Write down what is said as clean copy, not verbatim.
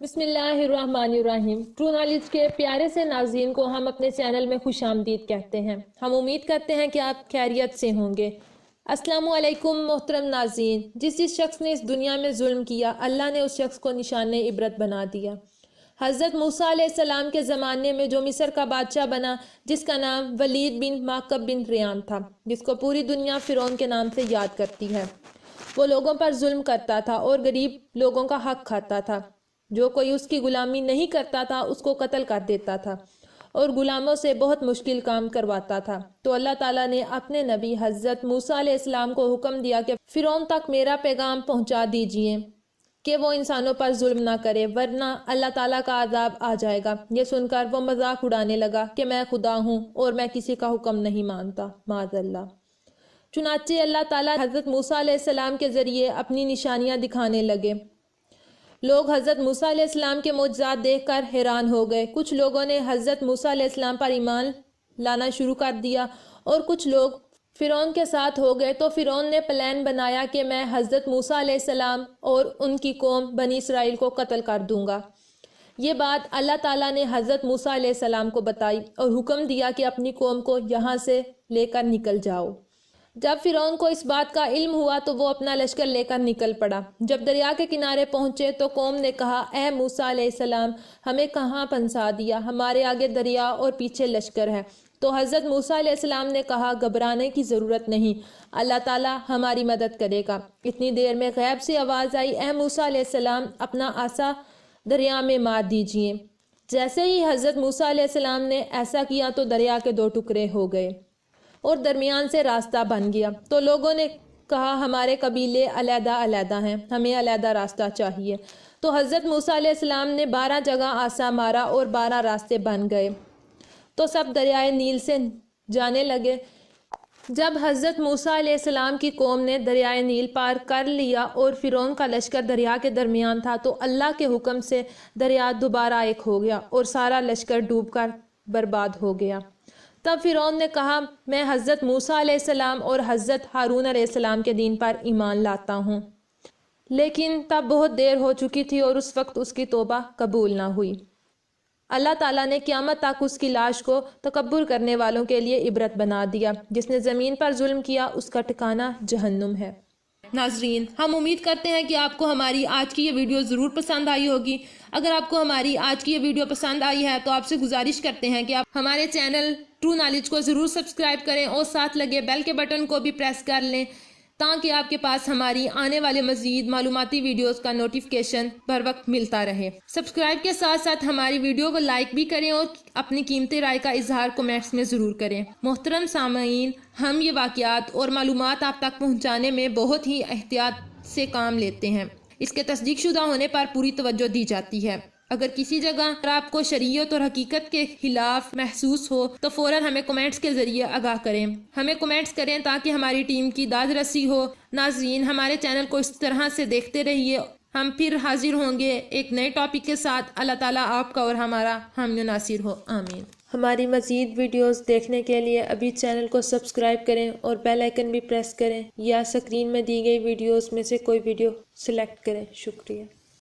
بسم اللہ الرحمن الرحیم۔ ٹرو نالج کے پیارے سے ناظرین کو ہم اپنے چینل میں خوش آمدید کہتے ہیں۔ ہم امید کرتے ہیں کہ آپ خیریت سے ہوں گے۔ السلام علیکم محترم ناظرین۔ جس شخص نے اس دنیا میں ظلم کیا، اللہ نے اس شخص کو نشان عبرت بنا دیا۔ حضرت موسیٰ علیہ السلام کے زمانے میں جو مصر کا بادشاہ بنا، جس کا نام ولید بن معقب بن ریان تھا، جس کو پوری دنیا فرعون کے نام سے یاد کرتی ہے، وہ لوگوں پر ظلم کرتا تھا اور غریب لوگوں کا حق کھاتا تھا۔ جو کوئی اس کی غلامی نہیں کرتا تھا اس کو قتل کر دیتا تھا اور غلاموں سے بہت مشکل کام کرواتا تھا۔ تو اللہ تعالیٰ نے اپنے نبی حضرت موسیٰ علیہ السلام کو حکم دیا کہ فرعون تک میرا پیغام پہنچا دیجئے کہ وہ انسانوں پر ظلم نہ کرے، ورنہ اللہ تعالیٰ کا عذاب آ جائے گا۔ یہ سن کر وہ مذاق اڑانے لگا کہ میں خدا ہوں اور میں کسی کا حکم نہیں مانتا، معاذ اللہ۔ چنانچہ اللہ تعالیٰ حضرت موسیٰ علیہ السلام کے ذریعے اپنی نشانیاں دکھانے لگے۔ لوگ حضرت موسیٰ علیہ السلام کے معجزات دیکھ کر حیران ہو گئے۔ کچھ لوگوں نے حضرت موسیٰ علیہ السلام پر ایمان لانا شروع کر دیا اور کچھ لوگ فرعون کے ساتھ ہو گئے۔ تو فرعون نے پلان بنایا کہ میں حضرت موسیٰ علیہ السلام اور ان کی قوم بنی اسرائیل کو قتل کر دوں گا۔ یہ بات اللہ تعالیٰ نے حضرت موسیٰ علیہ السلام کو بتائی اور حکم دیا کہ اپنی قوم کو یہاں سے لے کر نکل جاؤ۔ جب فرعون کو اس بات کا علم ہوا تو وہ اپنا لشکر لے کر نکل پڑا۔ جب دریا کے کنارے پہنچے تو قوم نے کہا، اے موسیٰ علیہ السلام، ہمیں کہاں پھنسا دیا؟ ہمارے آگے دریا اور پیچھے لشکر ہے۔ تو حضرت موسیٰ علیہ السلام نے کہا، گھبرانے کی ضرورت نہیں، اللہ تعالیٰ ہماری مدد کرے گا۔ اتنی دیر میں غیب سے آواز آئی، اے موسیٰ علیہ السلام، اپنا عصا دریا میں مار دیجئے۔ جیسے ہی حضرت موسیٰ علیہ السلام نے ایسا کیا تو دریا کے دو ٹکڑے ہو گئے اور درمیان سے راستہ بن گیا۔ تو لوگوں نے کہا، ہمارے قبیلے علیحدہ علیحدہ ہیں، ہمیں علیحدہ راستہ چاہیے۔ تو حضرت موسیٰ علیہ السلام نے 12 جگہ عصا مارا اور 12 راستے بن گئے، تو سب دریائے نیل سے جانے لگے۔ جب حضرت موسیٰ علیہ السلام کی قوم نے دریائے نیل پار کر لیا اور فرعون کا لشکر دریا کے درمیان تھا تو اللہ کے حکم سے دریا دوبارہ ایک ہو گیا اور سارا لشکر ڈوب کر برباد ہو گیا۔ تب فرعون نے کہا، میں حضرت موسیٰ علیہ السلام اور حضرت ہارون علیہ السلام کے دین پر ایمان لاتا ہوں، لیکن تب بہت دیر ہو چکی تھی اور اس وقت اس کی توبہ قبول نہ ہوئی۔ اللہ تعالیٰ نے قیامت تک اس کی لاش کو تکبر کرنے والوں کے لیے عبرت بنا دیا۔ جس نے زمین پر ظلم کیا اس کا ٹھکانہ جہنم ہے۔ ناظرین، ہم امید کرتے ہیں کہ آپ کو ہماری آج کی یہ ویڈیو ضرور پسند آئی ہوگی۔ اگر آپ کو ہماری آج کی یہ ویڈیو پسند آئی ہے تو آپ سے گزارش کرتے ہیں کہ آپ ہمارے چینل ٹرو نالج کو ضرور سبسکرائب کریں اور ساتھ لگے بیل کے بٹن کو بھی پریس کر لیں تاکہ آپ کے پاس ہماری آنے والے مزید معلوماتی ویڈیوز کا نوٹیفیکیشن بر وقت ملتا رہے۔ سبسکرائب کے ساتھ ساتھ ہماری ویڈیو کو لائک بھی کریں اور اپنی قیمتی رائے کا اظہار کمنٹس میں ضرور کریں۔ محترم سامعین، ہم یہ واقعات اور معلومات آپ تک پہنچانے میں بہت ہی احتیاط سے کام لیتے ہیں۔ اس کے تصدیق شدہ ہونے پر پوری توجہ دی جاتی ہے۔ اگر کسی جگہ آپ کو شریعت اور حقیقت کے خلاف محسوس ہو تو فوراً ہمیں کمنٹس کے ذریعے آگاہ کریں۔ ہمیں کمنٹس کریں تاکہ ہماری ٹیم کی داد رسی ہو۔ ناظرین، ہمارے چینل کو اس طرح سے دیکھتے رہیے۔ ہم پھر حاضر ہوں گے ایک نئے ٹاپک کے ساتھ۔ اللہ تعالیٰ آپ کا اور ہمارا حامی ناصر ہو، آمین۔ ہماری مزید ویڈیوز دیکھنے کے لیے ابھی چینل کو سبسکرائب کریں اور بیل آئیکن بھی پریس کریں، یا اسکرین میں دی گئی ویڈیوز میں سے کوئی ویڈیو سلیکٹ کریں۔ شکریہ۔